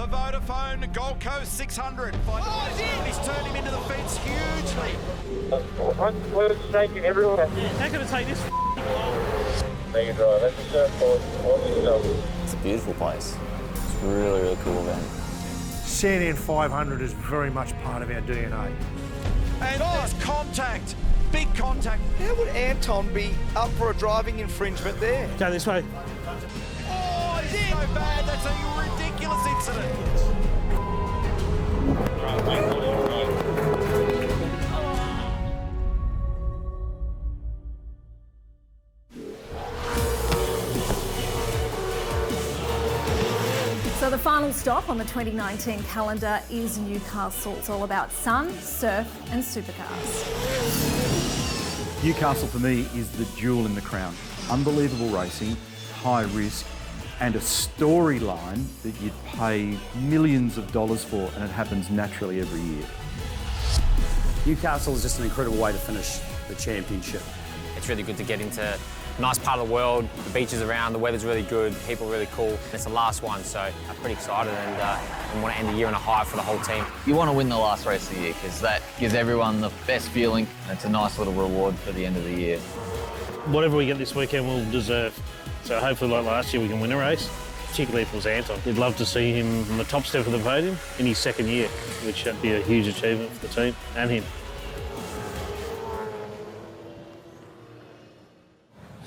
The Vodafone Gold Coast 600. He's turned him into the fence hugely. I'm shaking everyone. How can I take this Make it dry. Let's just forward. It's a beautiful place. It's a really, really cool event. CNN 500 is very much part of our DNA. And there's contact. Big contact. How would Anton be up for a driving infringement there? Go this way. Oh, it's so bad. That's a ridiculous incident. So the final stop on the 2019 calendar is Newcastle. It's all about sun, surf and supercars. Newcastle for me is the jewel in the crown. Unbelievable racing, high risk, and a storyline that you'd pay millions of dollars for, and it happens naturally every year. Newcastle is just an incredible way to finish the championship. It's really good to get into a nice part of the world. The beaches around, the weather's really good, people are really cool. It's the last one, so I'm pretty excited and want to end the year on a high for the whole team. You want to win the last race of the year because that gives everyone the best feeling, and it's a nice little reward for the end of the year. Whatever we get this weekend, we'll deserve. So hopefully, like last year, we can win a race, particularly if it was Anton. We'd love to see him on the top step of the podium in his second year, which would be a huge achievement for the team and him.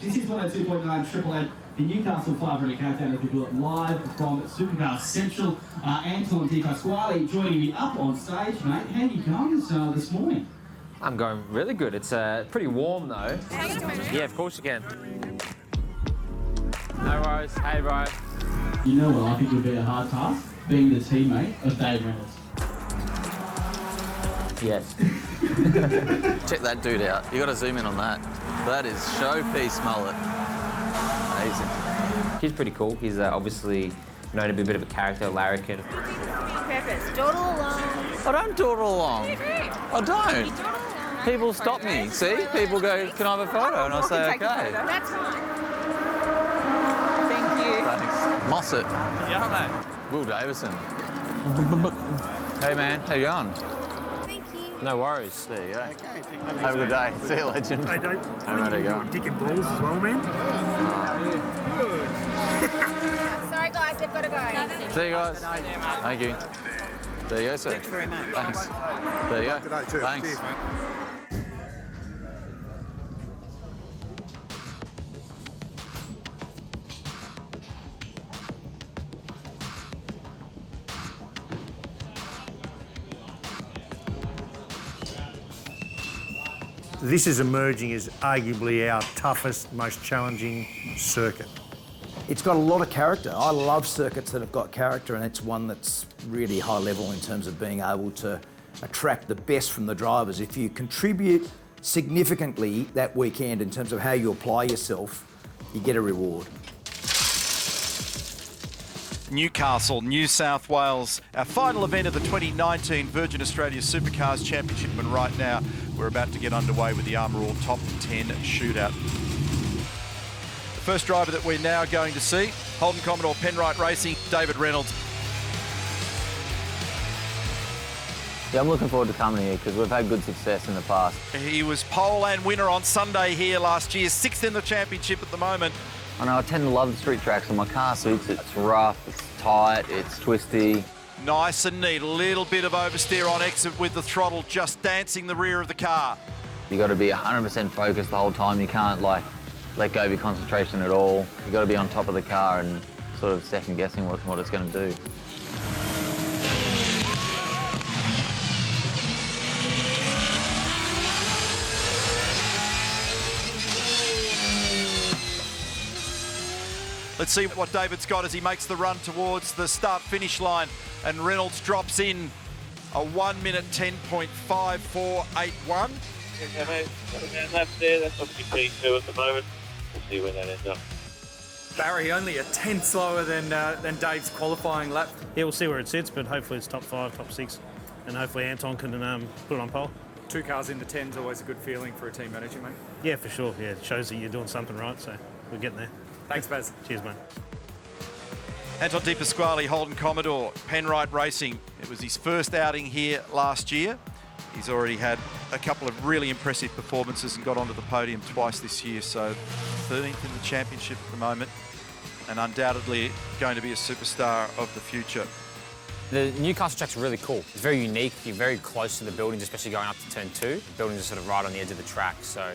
This is 102.9 Triple M, the Newcastle 500 countdown, if you will, live from Supercars Central. Anton Di Pasquale joining me up on stage, mate. How you going this morning? I'm going really good. It's pretty warm though. Yeah, of course you can. No worries. Hey, bro. You know what I think would be a hard task? Being the teammate of Dave Reynolds. Yes. Check that dude out. You got to zoom in on that. That is showpiece mullet. Amazing. He's pretty cool. He's obviously known to be a bit of a character, larrikin. Purpose, dawdle along. I don't dawdle along. I don't. People stop me. See? People go, can I have a photo? And I say, okay. That's fine. Thanks. Mossett. Yeah, mate. Will Davison. Hey, man. How you going? No worries. There you go. Okay, have a good day. See you, legend. Hey, Dave. How are you going? Dick and balls as well, man. Sorry, guys, they've got to go. See you guys. Thank you. There you go, sir. Thanks very much. Thanks. There you go. Good day, too. Thanks. Cheers, mate. This is emerging as arguably our toughest, most challenging circuit. It's got a lot of character. I love circuits that have got character, and it's one that's really high level in terms of being able to attract the best from the drivers. If you contribute significantly that weekend in terms of how you apply yourself, you get a reward. Newcastle, New South Wales, our final event of the 2019 Virgin Australia Supercars Championship, and right now we're about to get underway with the Armour All Top 10 shootout. The first driver that we're now going to see, Holden Commodore Penrite Racing, David Reynolds. Yeah, I'm looking forward to coming here because we've had good success in the past. He was pole and winner on Sunday here last year, 6th in the championship at the moment. I know I tend to love the street tracks and my car suits it. It's rough, it's tight, it's twisty. Nice and neat, a little bit of oversteer on exit with the throttle just dancing the rear of the car. You got to be 100% focused the whole time. You can't let go of your concentration at all. You got to be on top of the car and sort of second guessing what it's going to do. Let's see what David's got as he makes the run towards the start-finish line, and Reynolds drops in a 1 minute 10.5481. Yeah, mate, left there, that's what we need to at the moment. We'll see where that ends up. Barry, only a tenth slower than Dave's qualifying lap. Yeah, we'll see where it sits, but hopefully it's top 5, top 6, and hopefully Anton can put it on pole. 2 cars into 10 is always a good feeling for a team manager, mate. Yeah, for sure. Yeah, it shows that you're doing something right, so we're getting there. Thanks, Baz. Cheers, mate. Anton Di Pasquale, Holden Commodore, Penrite Racing. It was his first outing here last year. He's already had a couple of really impressive performances and got onto the podium twice this year, so 13th in the championship at the moment, and undoubtedly going to be a superstar of the future. The Newcastle track's really cool. It's very unique. You're very close to the buildings, especially going up to turn 2. The buildings are sort of right on the edge of the track, so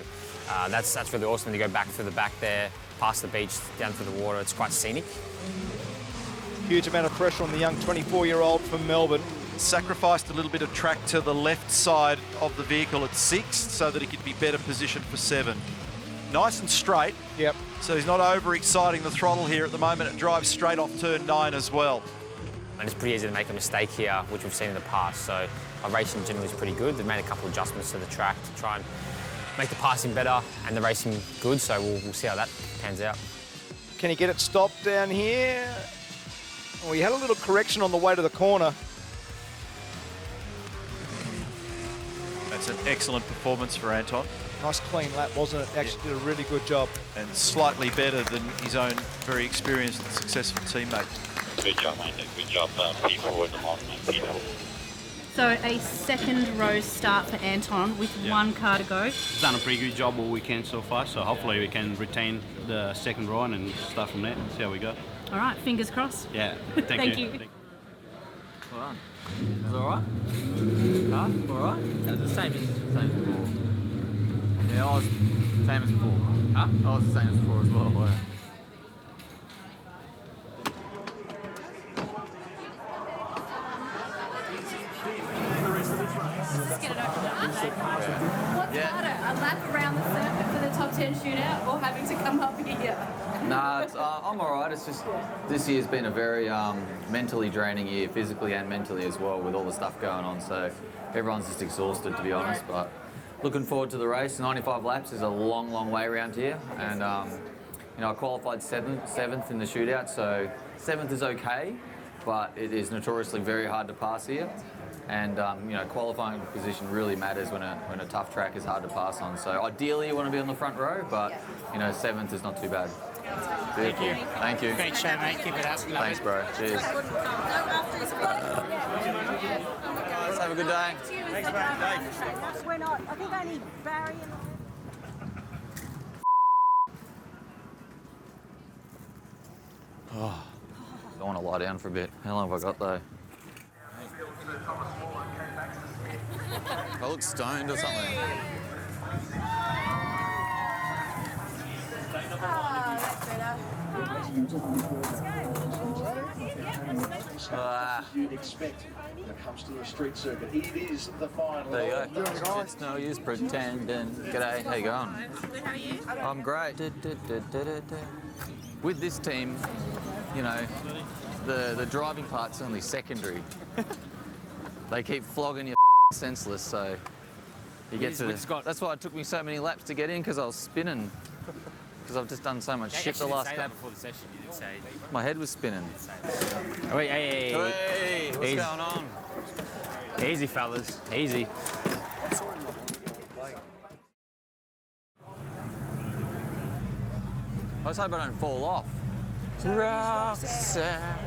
that's really awesome to go back through the back there, past the beach, down through the water. It's quite scenic. Huge amount of pressure on the young 24-year-old from Melbourne. Sacrificed a little bit of track to the left side of the vehicle at 6 so that he could be better positioned for 7. Nice and straight. Yep. So he's not over-exciting the throttle here at the moment. It drives straight off turn 9 as well. And it's pretty easy to make a mistake here, which we've seen in the past. So our racing generally is pretty good. They've made a couple of adjustments to the track to try and make the passing better and the racing good. So we'll see how that pans out. Can he get it stopped down here? Oh, he had a little correction on the way to the corner. That's an excellent performance for Anton. Nice clean lap, wasn't it? Actually did a really good job. And slightly better than his own very experienced and successful teammate. Good job, mate. Good job. People in the morning, people. So a second row start for Anton with one car to go. He's done a pretty good job all weekend so far, so hopefully we can retain the second row and start from there. See how we go. All right, fingers crossed. Yeah, thank you. Well done. Is it all right? Huh? All right? Yeah, the same as before. Yeah, I was same as before. Huh? I was the same as before as well. Yeah. What's harder, a lap around the circuit for the top 10 shootout or having to come up here? Nah, I'm all right. It's just this year's been a very mentally draining year, physically and mentally as well, with all the stuff going on. So everyone's just exhausted, to be honest. But looking forward to the race. 95 laps is a long, long way around here, and you know, I qualified seventh in the shootout, so 7th is okay, but it is notoriously very hard to pass here. And you know, qualifying position really matters when a tough track is hard to pass on. So ideally, you want to be on the front row, but you know, 7th is not too bad. Thank you. Thank you. Great show, mate. Keep it up. Thanks, bro. Cheers. Have a good day. Thanks, mate. We're not. I think only Barry and... Oh, I want to lie down for a bit. How long have I got though? I look stoned or something. You'd expect when it comes to a street circuit. It is the final. There you go. It's no use pretending. G'day, how you going? How are you? I'm great. With this team, you know, the driving part's only secondary. They keep flogging you senseless, so you get to... That's why it took me so many laps to get in, because I was spinning. Because I've just done so much shit the last couple. Before the session, you did say. My head was spinning. Oh, wait, hey, what's easy. going on? Easy, fellas. Easy. I just hope I don't fall off. Roxanne,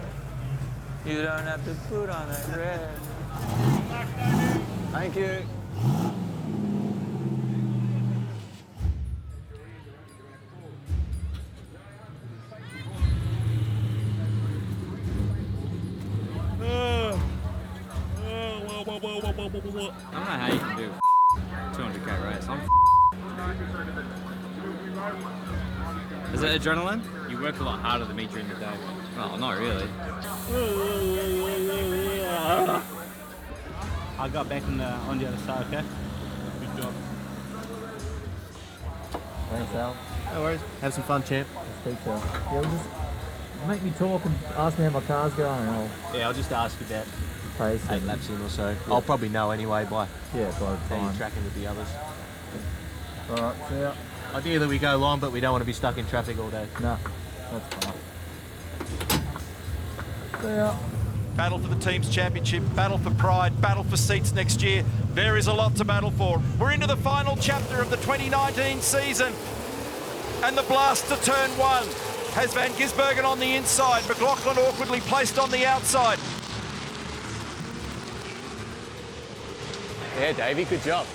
you don't have to put on that red. Thank you. I don't know how you can do 200k race. Is it adrenaline? You work a lot harder than me during the day. Oh, not really. I got back on the other side, okay? Good job. Thanks, Al. No worries. Have some fun, champ. Speak to her. Yeah, just make me talk and ask me how my car's going. I'll just ask you about pace 8 laps in or so. Yeah. I'll probably know anyway by the how time. you're tracking with the others. All right, see ya. Ideally we go long, but we don't want to be stuck in traffic all day. No, that's fine. See ya. Battle for the team's championship, battle for pride, battle for seats next year. There is a lot to battle for. We're into the final chapter of the 2019 season. And the blast to turn 1. has Van Gisbergen on the inside. McLaughlin awkwardly placed on the outside. Yeah, Davey, good job.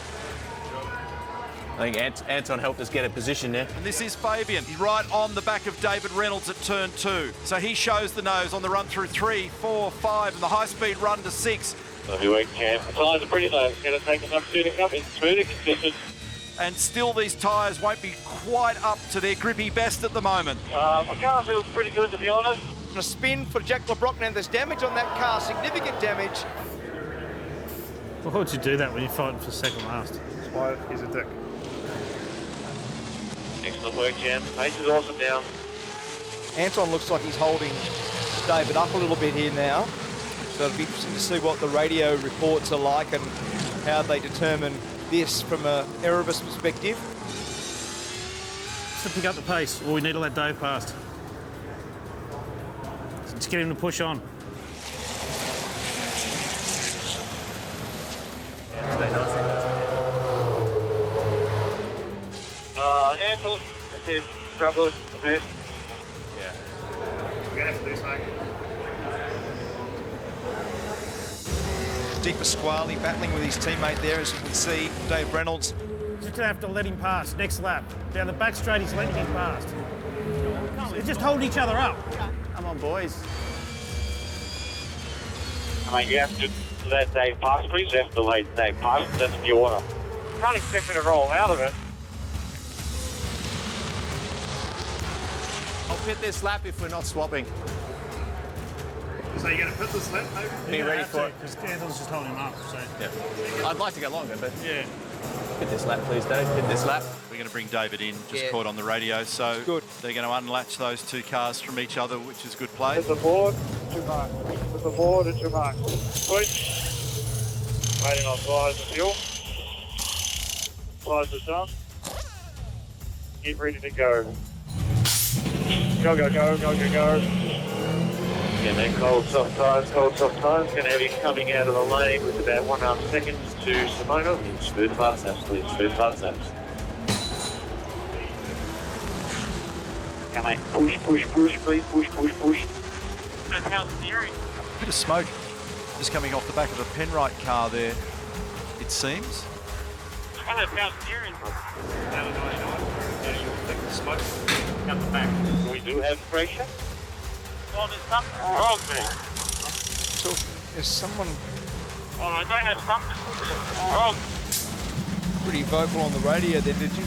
I think Anton helped us get a position there. And this is Fabian. He's right on the back of David Reynolds at turn 2. So he shows the nose on the run through 3, 4, 5, and the high-speed run to 6. Lovely work, Cam. The tyres are pretty low. It's going to take enough tuning up. It's smooth and consistent. And still these tyres won't be quite up to their grippy best at the moment. My car feels pretty good, to be honest. A spin for Jack LeBrock. Now there's damage on that car, significant damage. Why would you do that when you're fighting for second last? That's why he's a dick. Excellent work, Cam. Pace is awesome now. Anton looks like he's holding David up a little bit here now. So it'll be interesting to see what the radio reports are like and how they determine this from a Erebus perspective. Just to pick up the pace, or we need to let Dave past. Just get him to push on. Anton, this is struggling a bit. Yeah. We're going to have to do something. Di Pasquale battling with his teammate there, as you can see. Dave Reynolds. Just going to have to let him pass next lap. Down the back straight, he's letting him past. They're just holding each other up. Come on, boys. I mean, you have to let Dave pass, please. You have to let Dave pass. That's the order. Can't expect me to roll out of it. I'll pit this lap if we're not swapping. So you're going to pit this lap, maybe? Be ready for it. Because Anton's just holding him up, so... Yeah. I'd like to go longer, but... Yeah. Hit this lap, please, Dave. Hit this lap. We're going to bring David in, just caught on the radio, so good. They're going to unlatch those two cars from each other, which is good play. With the board, 2 marks. With the board and 2 marks. Switch. Waiting on tyres and fuel. Tyres are done. Get ready to go. Go, go, go, go, go, go. Again, then cold, soft tyres, cold, soft tyres. Going to have you coming out of the lane with about 1.5 seconds to Simona. Smooth fast laps, please. Smooth fast laps. Come on, push, push, push, please. Push, push, push. That's how steering. A bit of smoke just coming off the back of a Penrite car there, it seems. That's how steering. Smoke out the back. We do have pressure. Oh, there's something wrong there. So, there's someone... Oh, I don't have something wrong. Pretty vocal on the radio there, did you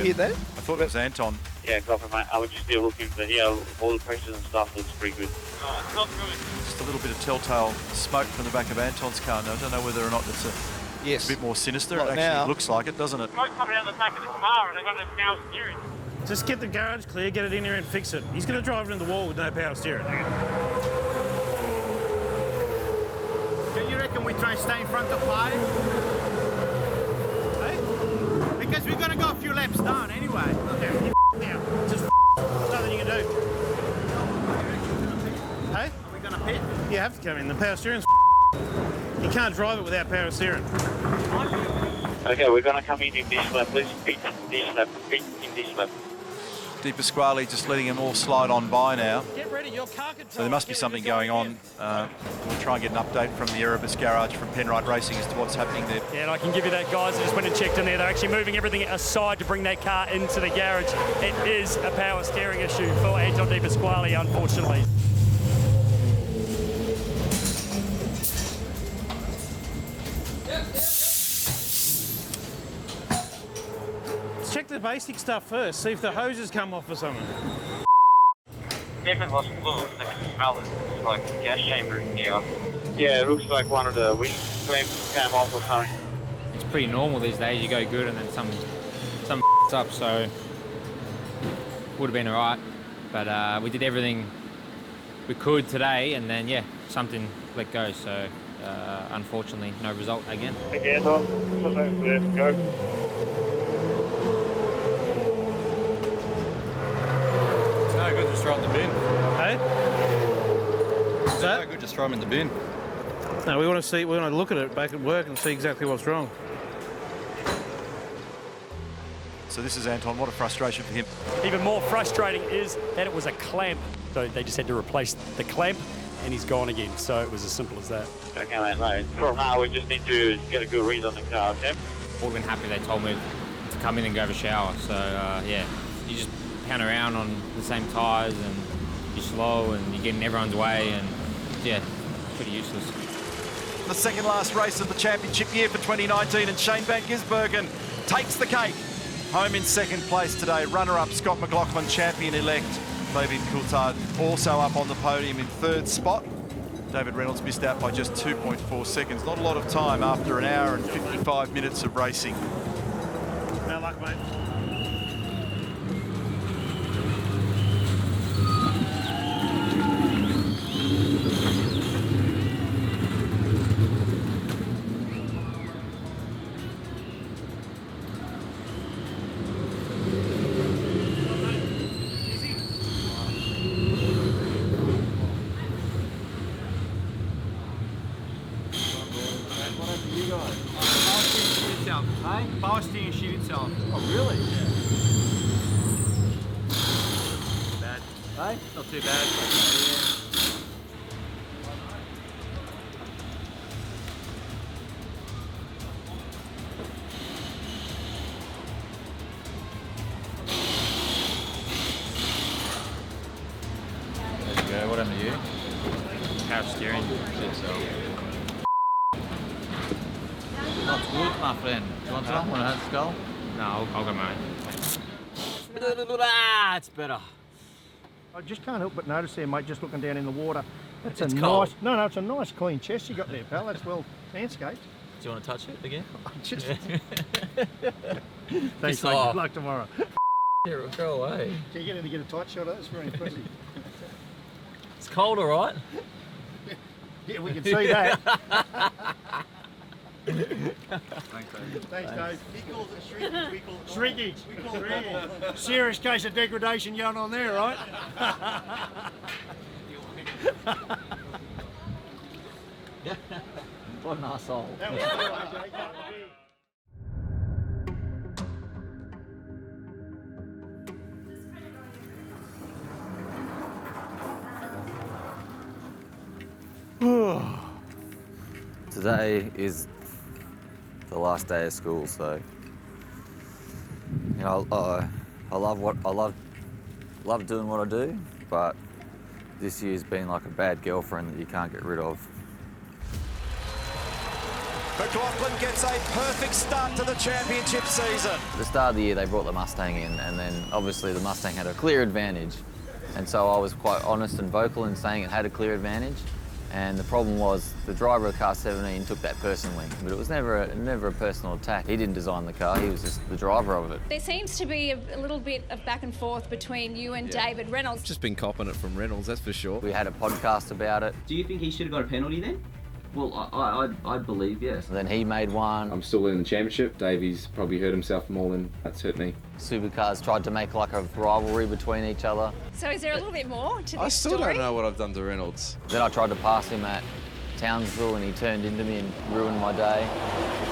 hear that? I thought it was Anton. Yeah, copy, mate. I was just still looking, but yeah, all the pressures and stuff looks pretty good. Oh, it's not good. Just a little bit of telltale smoke from the back of Anton's car. Now, I don't know whether or not it's a bit more sinister. Not it actually now. looks like it, doesn't it? Smoke coming out the back of the car and they've got no power steering. Just get the garage clear, get it in here and fix it. He's going to drive it into the wall with no power steering. Do you reckon we try and stay in front of 5? Hey? Because we're going to go a few laps down anyway. Okay, now. Just nothing you can do. Hey? Are we going to pit? You have to come in. The power steering's you can't drive it without power steering. Okay, we're going to come in this lap. Let's pit this lap. Pit in this lap. Di Pasquale just letting them all slide on by now. Get ready, your car control. So there must be something going on. We'll try and get an update from the Erebus garage from Penrite Racing as to what's happening there. Yeah, and I can give you that, guys. I just went and checked in there. They're actually moving everything aside to bring that car into the garage. It is a power steering issue for Anton Di Pasquale, unfortunately. Check the basic stuff first, see if the hoses come off or something. Definitely lost fluid. I can smell it. It's like a gas chamber in here. Yeah, it looks like one of the wind clamps came off or something. It's pretty normal these days. You go good and then some up, so would have been all right. But we did everything we could today, and then yeah, something let go. So unfortunately, no result again. Again, let's go. No good, just throw it in the bin. Hey? Is that? No good, just throw them in the bin. No, we want to see. We want to look at it back at work and see exactly what's wrong. So this is Anton. What a frustration for him. Even more frustrating is that it was a clamp. So they just had to replace the clamp and he's gone again. So it was as simple as that. Okay, mate. From now, we just need to get a good read on the car, okay? All been happy they told me to come in and go have a shower. So yeah, you just pound around on the same tyres and you're slow and you're getting everyone's way and yeah, pretty useless. The second last race of the championship year for 2019, and Shane Van Gisbergen takes the cake. Home in second place today. Runner-up Scott McLaughlin, champion-elect. Fabian Coulthard also up on the podium in third spot. David Reynolds missed out by just 2.4 seconds. Not a lot of time after an hour and 55 minutes of racing. No luck, mate. Power steering shoot itself. Oh, really? Bad. Hey? Not too bad, but There you go. What happened to you? Power steering. Shit, so. Not good, my friend. Do you want some? Want to have a skull? No, I'll go mine. Ah, it's better. I just can't help but notice there, mate, just looking down in the water. That's It's a cold. nice. No, it's a nice clean chest you got there, pal. That's well landscaped. Do you want to touch it again? Just. Thanks, Thanks, mate. mate. Good luck tomorrow. Yeah, go away. Can you get in to get a tight shot of that? That's very impressive. It's cold, all right? Yeah, we can see that. Thanks, Thanks, Dave. He calls it shrinkage, we call it shrinkage. Shrinkage. Serious case of degradation going on there, right? What an asshole. That was Today is the last day of school, so you know I love doing what I do, but this year's been like a bad girlfriend that you can't get rid of. McLaughlin gets a perfect start to the championship season. At the start of the year, they brought the Mustang in, and then obviously the Mustang had a clear advantage, and so I was quite honest and vocal in saying it had a clear advantage. And the problem was the driver of car 17 took that personally, but it was never a personal attack. He didn't design the car, he was just the driver of it. There seems to be a little bit of back and forth between you and David Reynolds. Just been copping it from Reynolds, that's for sure. We had a podcast about it. Do you think he should have got a penalty then? Well, I believe yes. And then he made one. I'm still in the championship. Davey's probably hurt himself more than that's hurt me. Supercars tried to make like a rivalry between each other. So is there a little bit more to this I still story? don't know what I've done to Reynolds. Then I tried to pass him at Townsville and he turned into me and ruined my day.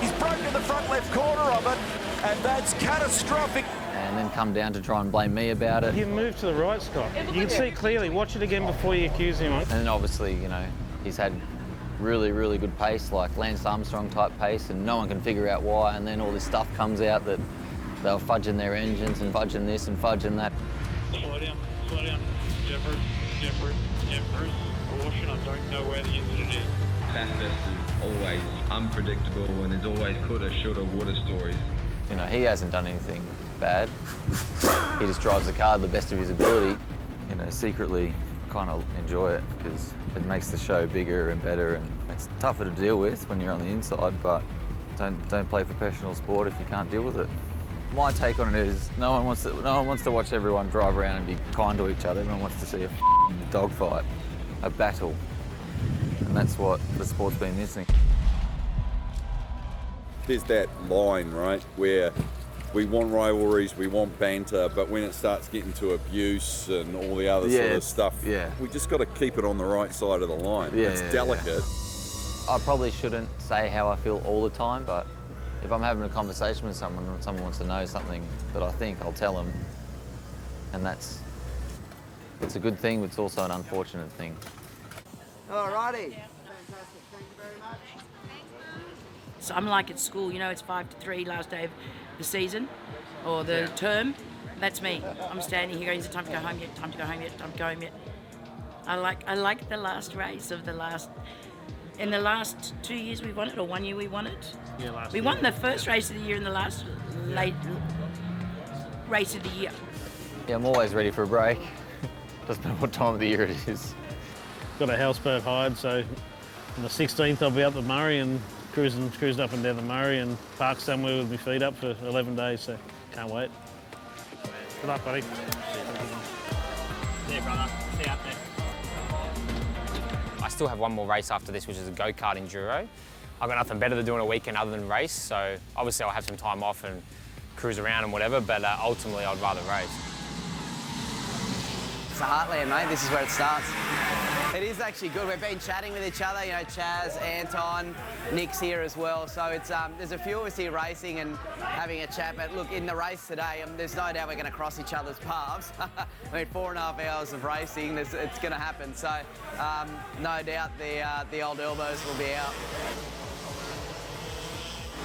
He's broken the front left corner of it, and that's catastrophic. And then come down to try and blame me about it. You moved to the right, Scott. You can see clearly. Watch it again before you accuse him. And then obviously, you know, he's had really, really good pace, like Lance Armstrong type pace, and no one can figure out why. And then all this stuff comes out that they were fudging their engines and fudging this and fudging that. Slow down, Jeffers, caution, I don't know where the incident is. Bathurst is always unpredictable and there's always coulda, shoulda, woulda stories. You know, he hasn't done anything bad. He just drives the car to the best of his ability. You know, secretly kind of enjoy it because it makes the show bigger and better, and it's tougher to deal with when you're on the inside, but don't play professional sport if you can't deal with it. My take on it is no one wants to watch everyone drive around and be kind to each other. Everyone wants to see a dogfight, a battle, and that's what the sport's been missing. There's that line, right, where we want rivalries, we want banter, but when it starts getting to abuse and all the other sort of stuff, we just got to keep it on the right side of the line. It's delicate. I probably shouldn't say how I feel all the time, but if I'm having a conversation with someone and someone wants to know something that I think, I'll tell them. And it's a good thing, but it's also an unfortunate thing. Alrighty. So I'm like at school, you know, it's 5 to 3, last day of the season or the term. That's me. I'm standing here going, is it time to go home yet? Time to go home yet? Time to go home yet? I like the last race of the last. In the last 2 years we won it, or 1 year we won it. Yeah, last we year. won the first race of the year and the last late race of the year. Yeah, I'm always ready for a break. Doesn't matter what time of the year it is. Got a houseboat hired, so on the 16th I'll be up the Murray and cruising up and down the Murray and parked somewhere with my feet up for 11 days, so can't wait. Good luck, buddy. See you, brother. See you out there. I still have one more race after this, which is a go-kart enduro. I've got nothing better than doing a weekend other than race, so obviously I'll have some time off and cruise around and whatever, but ultimately I'd rather race. It's the heartland, mate. This is where it starts. It is actually good. We've been chatting with each other, you know, CHAZ, Anton, Nick's here as well. So it's there's a few of us here racing and having a chat. But look, in the race today, there's no doubt we're going to cross each other's paths. I mean, 4.5 hours of racing, it's going to happen. So no doubt the old elbows will be out.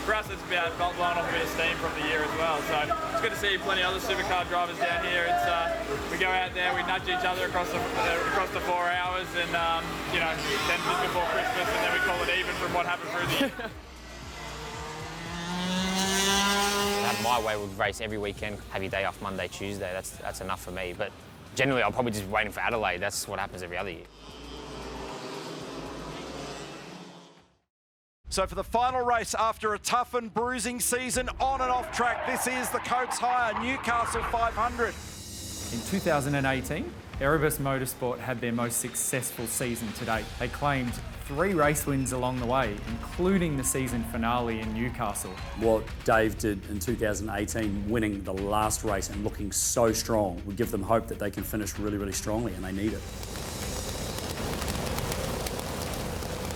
For us, it's about blowing off a bit of steam from the year as well. So it's good to see plenty of other supercar drivers down here. It's we go out there, we nudge each other across the 4 hours, and you know, then just before Christmas, and then we call it even from what happened through the year. Have my way, we'll race every weekend, have your day off Monday, Tuesday. That's enough for me. But generally, I'll probably just be waiting for Adelaide. That's what happens every other year. So for the final race after a tough and bruising season on and off track, this is the Coates Hire Newcastle 500. In 2018, Erebus Motorsport had their most successful season to date. They claimed 3 race wins along the way, including the season finale in Newcastle. What Dave did in 2018, winning the last race and looking so strong, would give them hope that they can finish really, really strongly, and they need it.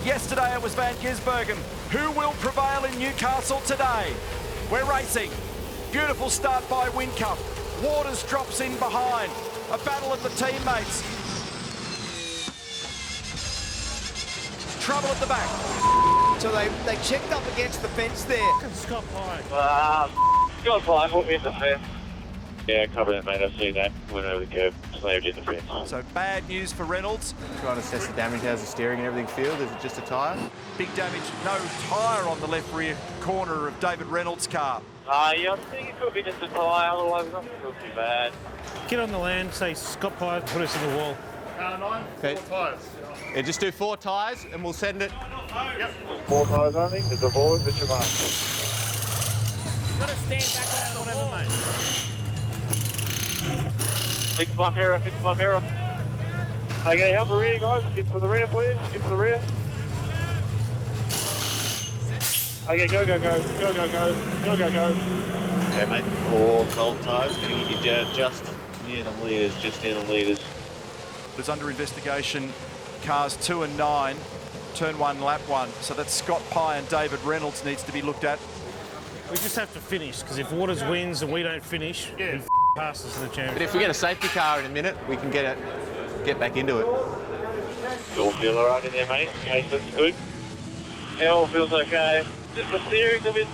Yesterday it was Van Gisbergen. Who will prevail in Newcastle today? We're racing. Beautiful start by Whincup. Waters drops in behind. A battle of the teammates. Trouble at the back. So they checked up against the fence there. Scott Pye. Scott Pye put me in the fence. Yeah, covered it, mate. I've seen that. Went over the curb, slammed in the fence. So bad news for Reynolds. Trying to assess the damage. How's the steering and everything feel? Is it just a tyre? Big damage. No tyre on the left rear corner of David Reynolds' car. Yeah, I think it could be just a tyre. Otherwise, it's not too bad. Get on the land, say Scott Pye, put us in the wall. 9, Okay. 4 tyres. Yeah, just do 4 tyres and we'll send it. Yep. 4 tyres only. There's a board, which you mark. You've got to stand back off the wall, mate. Fix my mirror, fix my mirror. Okay, help the rear, guys. Get to the rear, please. Get to the rear. Okay, go, go, go. Go, go, go. Go, go, go. Okay, mate. 4 cold tyres. Going to get you just near the leaders, just near the leaders. There's under investigation cars 2 and 9, turn 1, lap 1. So that's Scott Pye and David Reynolds needs to be looked at. We just have to finish, because if Waters wins and we don't finish, he passes to the championship. But if we get a safety car in a minute, we can get back into it. You all feel alright in there, mate? Okay, so that's good. It all feels okay. Just the steering's a bit...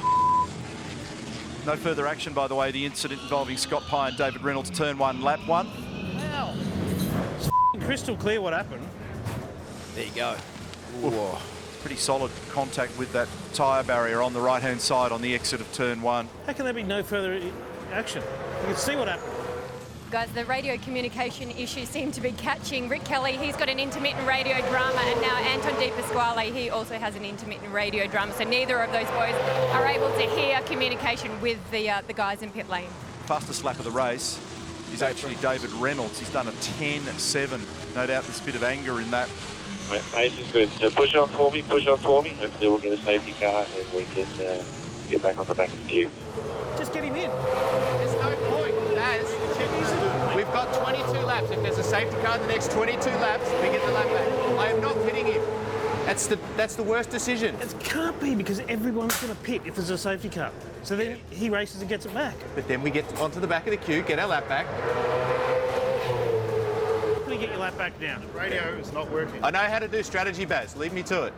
No further action, by the way. The incident involving Scott Pye and David Reynolds, turn 1, lap 1. Wow. It's crystal clear what happened. There you go. Whoa. Pretty solid contact with that tyre barrier on the right-hand side on the exit of turn 1. How can there be no further action? You can see what happened. Guys, the radio communication issues seem to be catching. Rick Kelly, he's got an intermittent radio drama, and now Anton Di Pasquale, he also has an intermittent radio drama. So neither of those boys are able to hear communication with the guys in pit lane. Fastest lap of the race is actually David Reynolds. He's done a 10.7. No doubt there's a bit of anger in that. Mate, is good. So push on for me, push on for me. Hopefully we'll get a safety car and we can get back on the back of the queue. Just get him in. There's no point, Naz. We've got 22 laps. If there's a safety car in the next 22 laps, we get the lap back. I am not kidding you. That's the worst decision. It can't be, because everyone's going to pit if there's a safety car. So then he races and gets it back. But then we get onto the back of the queue, get our lap back. How do you get your lap back down? The radio is not working. I know how to do strategy, Baz. Leave me to it.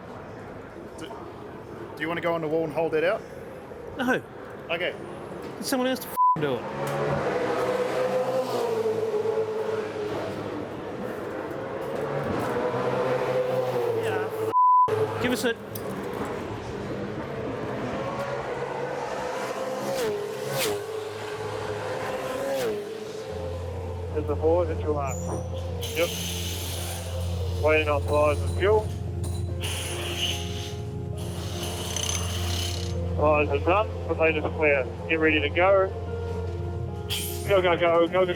Do you want to go on the wall and hold that out? No. Okay. Get someone else to do it. Give us it. There's the forward, hit your mark. Yep. Waiting on tyres and fuel. Tyres are done, containers are clear. Get ready to go. Go, go, go, go, go.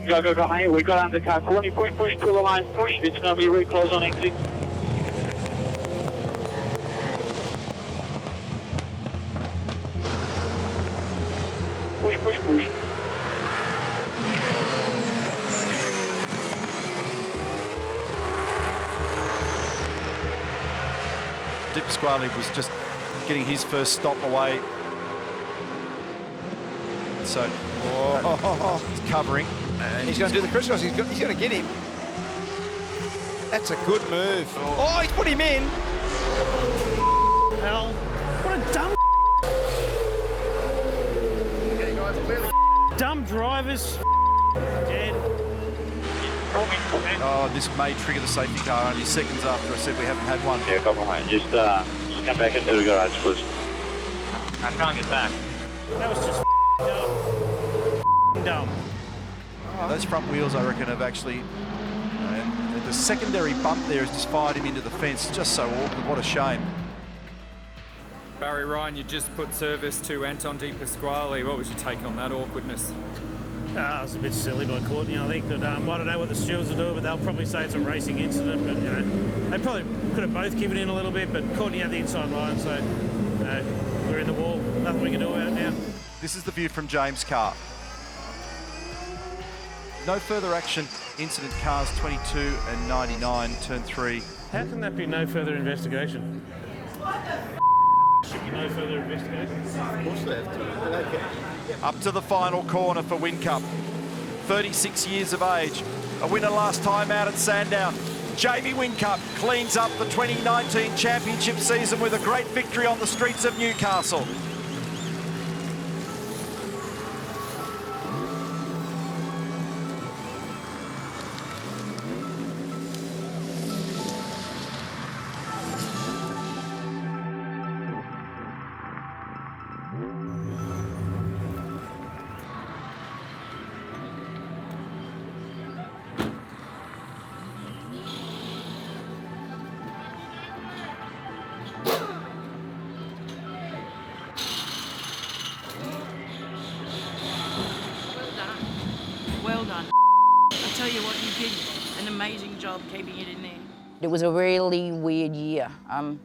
Go, go, go, hey, we got undercar 40, push to the line, push. It's going to be reclose on exit. Push, push, push. Di Pasquale was just getting his first stop away. So he's covering. And he's going to do the crisscross. He's going to get him. That's a good move. Oh, he's put him in. Hell, what a dumb dumb drivers. Dead. Oh, this may trigger the safety car only seconds after I said we haven't had one. Yeah, copy, mate. Just come back into the garage, please. I can't get back. That was just dumb. Those front wheels, I reckon, have actually... and the secondary bump there has just fired him into the fence. Just so awkward. What a shame. Barry Ryan, you just put service to Anton Di Pasquale. What was your take on that awkwardness? It was a bit silly by Courtney. I think that I don't know what the stewards will do, but they'll probably say it's a racing incident. But they probably could have both given in a little bit. But Courtney had the inside line, so we're in the wall. Nothing we can do about it now. This is the view from James' car. No further action. Incident cars 22 and 99, turn 3. How can that be no further investigation? Should be no further investigation. Of course they have to. Okay. Up to the final corner for Whincup. 36 years of age. A winner last time out at Sandown. Jamie Whincup cleans up the 2019 championship season with a great victory on the streets of Newcastle. Well done. I tell you what, you did an amazing job keeping it in there. It was a really weird year. I'm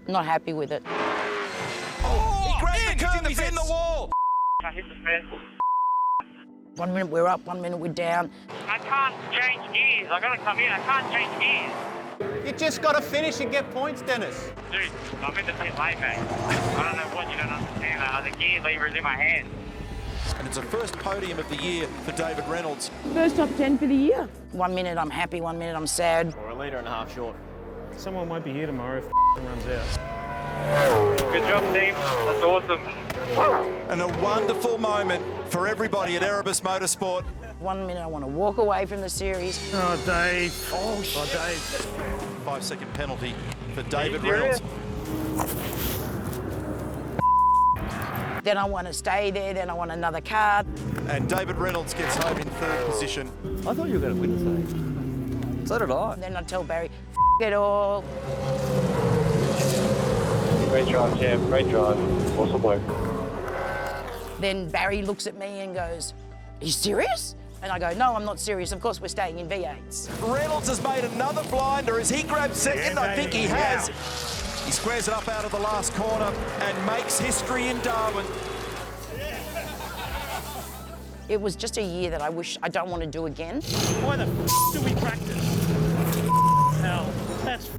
not happy with it. Oh, he grabbed the curb, he's in the wall. I hit the fence. 1 minute we're up, 1 minute we're down. I can't change gears. I gotta come in. I can't change gears. You just got to finish and get points, Dennis. Dude, I'm in the pit late, mate. I don't know what you don't understand. The gear lever is in my hand. And it's a first podium of the year for David Reynolds. First top 10 for the year. 1 minute I'm happy, 1 minute I'm sad. Or a litre and a half short. Someone won't be here tomorrow if runs out. Good job, team. That's awesome. And a wonderful moment for everybody at Erebus Motorsport. 1 minute I want to walk away from the series. Oh, Dave. Oh, Dave. 5-second penalty for David Reynolds. Then I want to stay there, then I want another car. And David Reynolds gets home in third position. I thought you were going to win today. So did I. Then I tell Barry, it all. Great drive, champ. Great drive. Awesome work. Then Barry looks at me and goes, are you serious? And I go, no, I'm not serious. Of course, we're staying in V8s. Reynolds has made another blinder as he grabs second. I think he has. He squares it up out of the last corner and makes history in Darwin. It was just a year that I don't want to do again. Why the do we practice? Hell, that's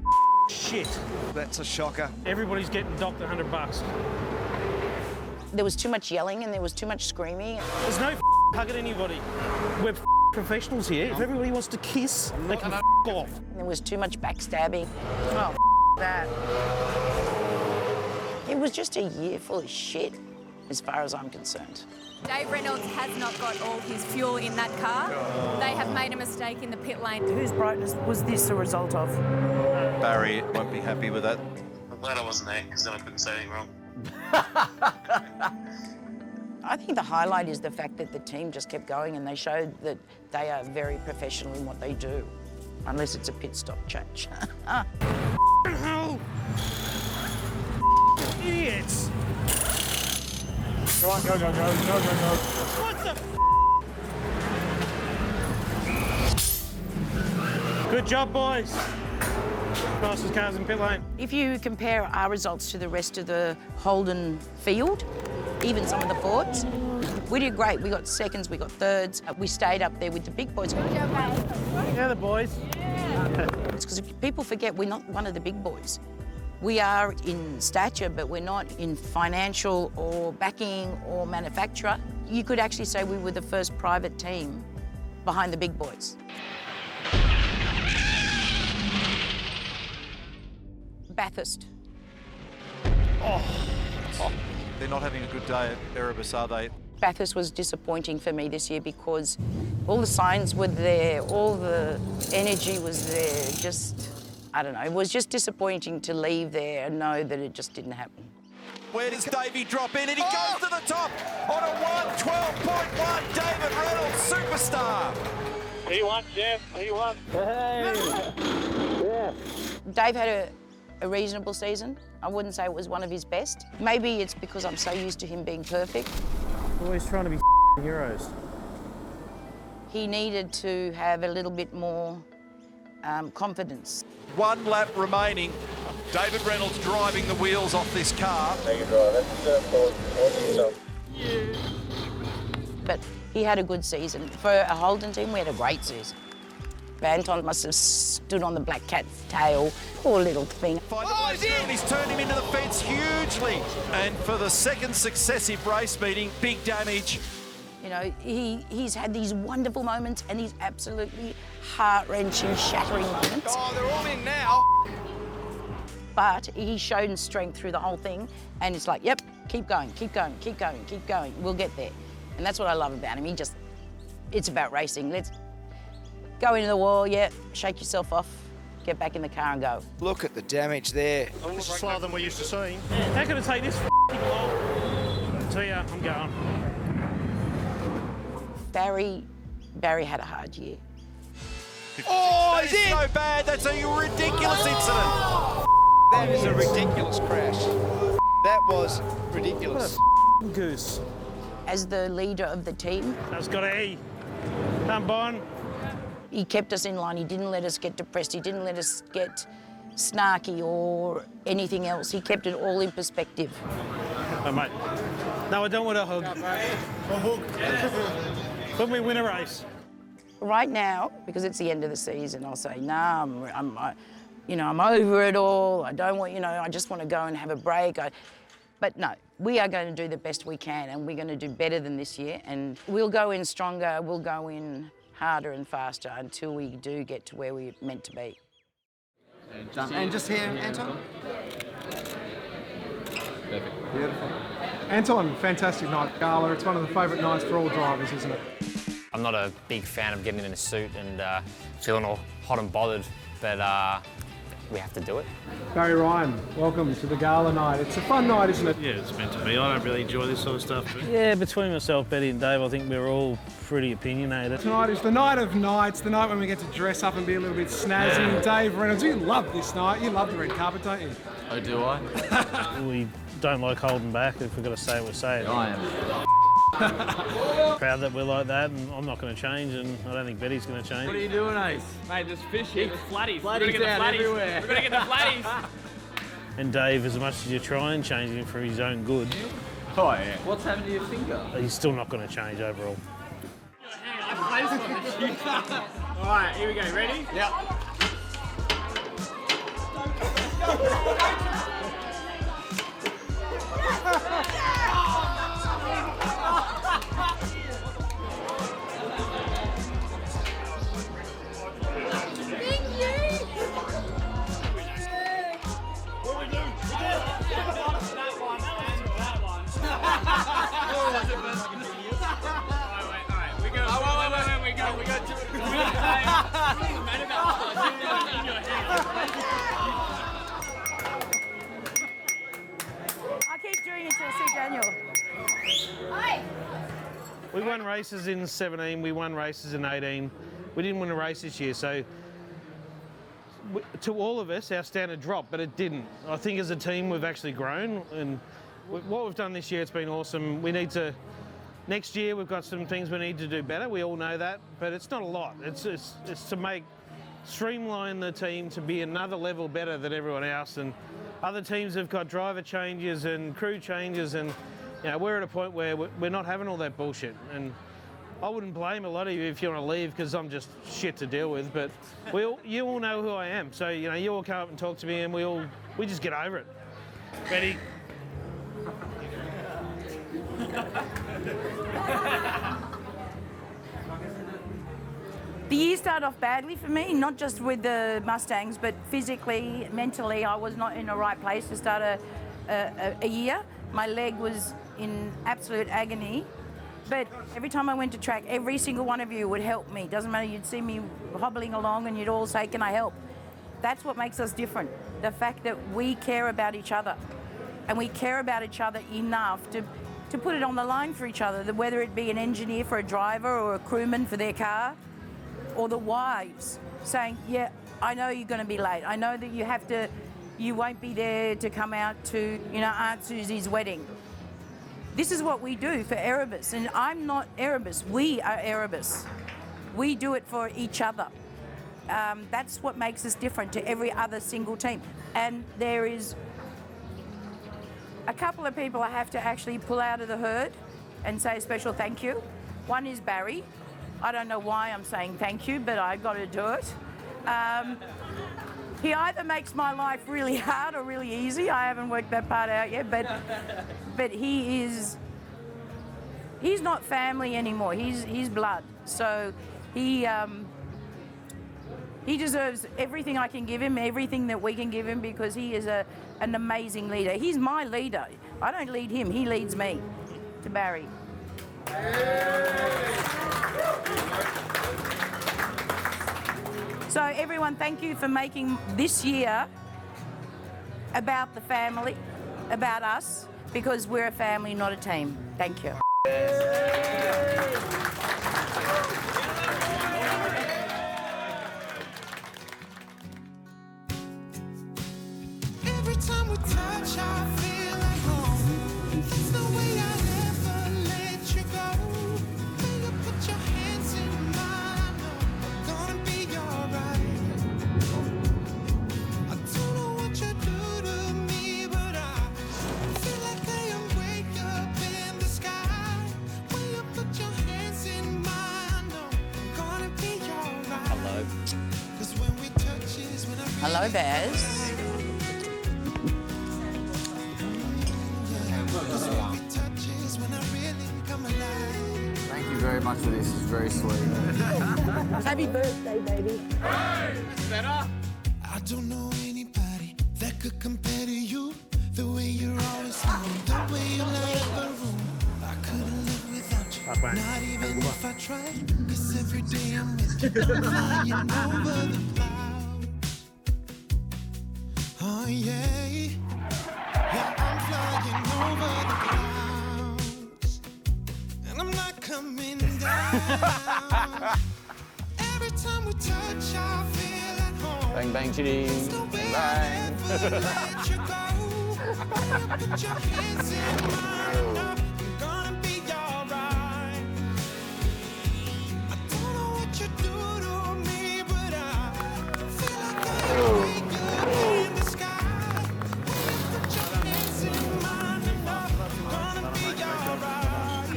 shit. shit. That's a shocker. Everybody's getting docked $100. There was too much yelling and there was too much screaming. There's no hugging anybody. We're professionals here. If everybody wants to kiss, they can off. There was too much backstabbing. Oh, that. It was just a year full of shit, as far as I'm concerned. Dave Reynolds has not got all his fuel in that car. They have made a mistake in the pit lane. Whose brightness was this a result of? Barry won't be happy with that. I'm glad I wasn't there, because then I couldn't say anything wrong. I think the highlight is the fact that the team just kept going and they showed that they are very professional in what they do, unless it's a pit stop change. Idiots! Go on, go. What the Good job, boys. Fastest cars in pit lane. If you compare our results to the rest of the Holden field, even some of the Fords, we did great. We got seconds, we got thirds. We stayed up there with the big boys. Yeah, the boys. It's because people forget we're not one of the big boys. We are in stature, but we're not in financial or backing or manufacturer. You could actually say we were the first private team behind the big boys. Bathurst. They're not having a good day at Erebus, are they? Bathurst was disappointing for me this year because all the signs were there, all the energy was there, just, I don't know, it was just disappointing to leave there and know that it just didn't happen. Where does Davey drop in? And he goes to the top on a 1:12.1. David Reynolds, superstar. He won, Jeff. He won. Hey! Yeah. Dave had a reasonable season. I wouldn't say it was one of his best. Maybe it's because I'm so used to him being perfect. Always trying to be heroes. He needed to have a little bit more confidence. 1 lap remaining. David Reynolds driving the wheels off this car. Take a drive. But he had a good season. For a Holden team, we had a great season. Anton must have stood on the black cat's tail. Poor little thing. He's turned him into the fence hugely. And for the second successive race meeting, big damage. You know, he's had these wonderful moments and these absolutely heart-wrenching, shattering moments. Oh, they're all in now. But he showed strength through the whole thing, and it's like, yep, keep going, keep going, keep going, keep going. We'll get there. And that's what I love about him. It's about racing. Let's go into the wall, yeah, shake yourself off, get back in the car and go. Look at the damage there. This is slower than we're used to seeing. How can it take this long? See ya, I'm going. Barry had a hard year. Oh, that is so bad. That's a ridiculous incident. That is a ridiculous crash. That was ridiculous. What a goose. As the leader of the team, That's got an E. Come on. he kept us in line. He didn't let us get depressed. He didn't let us get snarky or anything else. He kept it all in perspective. Oh, mate. No, I don't want a hug. When we win a race. Right now, because it's the end of the season, I'll say, nah, I'm over it all. I don't want, I just want to go and have a break. But no, we are going to do the best we can, and we're going to do better than this year. And we'll go in stronger, we'll go in harder and faster until we do get to where we're meant to be. And just here, Anton. Beautiful. Anton, fantastic night, Gala. It's one of the favourite nights for all drivers, isn't it? I'm not a big fan of getting in a suit and feeling all hot and bothered, but we have to do it. Barry Ryan, welcome to the Gala night. It's a fun night, isn't it? Yeah, it's meant to be. I don't really enjoy this sort of stuff. Yeah, between myself, Betty and Dave, I think we're all pretty opinionated. Tonight is the night of nights, the night when we get to dress up and be a little bit snazzy. Yeah. Dave Reynolds, you love this night. You love the red carpet, don't you? Oh, do I? We don't like holding back. If we've got to say it, we'll say it. I am. Proud that we're like that, and I'm not going to change, and I don't think Betty's going to change. What are you doing, Ace? Mate, there's fish here. There's flatties. Flatties out everywhere. We're going to get the flatties. And Dave, as much as you try and change him for his own good, Oh, yeah. What's happened to your finger? he's still not going to change overall. All right, here we go. Ready? Yep. I keep doing it till I see Daniel. We won races in 17, we won races in 18. We didn't win a race this year, so to all of us, our standard dropped, but it didn't. I think as a team, we've actually grown, and what we've done this year, it's been awesome. We need to, next year, we've got some things we need to do better. We all know that, but it's not a lot. It's to streamline the team to be another level better than everyone else. And other teams have got driver changes and crew changes, and you know, we're at a point where we're not having all that bullshit. And I wouldn't blame a lot of you if you want to leave because I'm just shit to deal with, but you all know who I am. So, you know, you all come up and talk to me and we just get over it. Ready? The year started off badly for me, not just with the Mustangs, but physically, mentally, I was not in the right place to start a year. My leg was in absolute agony. But every time I went to track, every single one of you would help me. Doesn't matter, you'd see me hobbling along and you'd all say, can I help? That's what makes us different. The fact that we care about each other. And we care about each other enough to put it on the line for each other, whether it be an engineer for a driver or a crewman for their car, or the wives saying, yeah, I know you're going to be late. I know that you won't be there to come out to, you know, Aunt Susie's wedding. This is what we do for Erebus, and I'm not Erebus, we are Erebus. We do it for each other. That's what makes us different to every other single team. And there is a couple of people I have to actually pull out of the herd and say a special thank you. One is Barry. I don't know why I'm saying thank you, but I've got to do it. He either makes my life really hard or really easy. I haven't worked that part out yet, but he's not family anymore. He's blood. So he deserves everything I can give him, everything that we can give him, because he is an amazing leader. He's my leader. I don't lead him, he leads me. To Barry. So everyone, thank you for making this year about the family, about us, because we're a family, not a team. Thank you. Every time we touch, I feel like home. There's no way I'll ever let you go. When you put your hands in mine, I'm gonna be alright. I don't know what you do to me, but I feel like I am way up in the sky. When you put your hands in mine, I'm gonna be alright. Hello. 'Cause when we touch is when I Hello, Baz. Thank you very much for this. It's very sweet. Happy birthday, baby. Hey, better. I don't know anybody that could compare to you. The way you're always home, the way you light up a room. I couldn't live without you, not even if I tried. 'Cause every day I'm with you, I'm flying over the clouds. Oh yeah, yeah, I'm flying over the clouds, and I'm not coming down. Every time we touch, I feel at home. Bang, bang, chitty. Bang, bang. Let you go. Put your hands in mine. I'm gonna be alright. I don't know what you do to me, but I feel like I'm way good in the sky. Put your hands in mine, and I'm gonna be alright.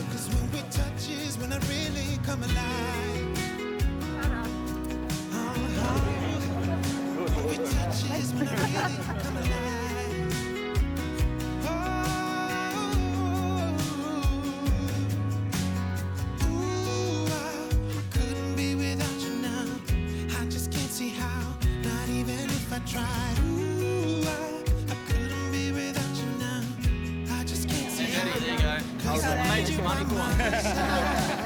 'Cause when we touch is when I really come alive. When we touch is when I really I was made some money for one.